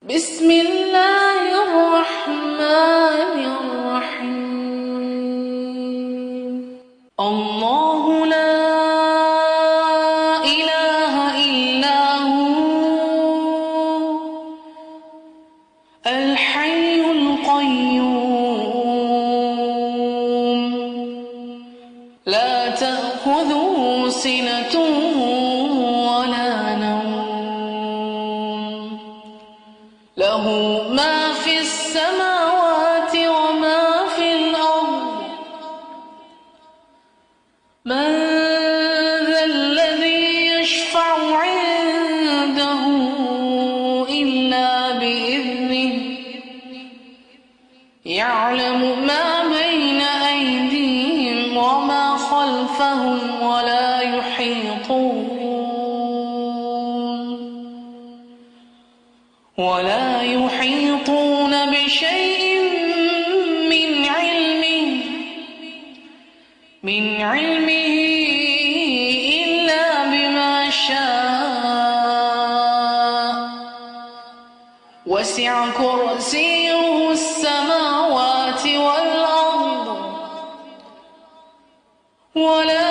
بسم الله الرحمن الرحيم الله لا إله إلا هو الحي القيوم لا تأخذه سنة ولا نوم له ما في السماوات وما في الأرض من ذا الذي يشفع عنده إلا بإذنه يعلم ما بين أيديهم وما خلفهم ولا يحيطون بشيء من علمه إلا بما شاء وسع كرسيه السماوات والأرض ولا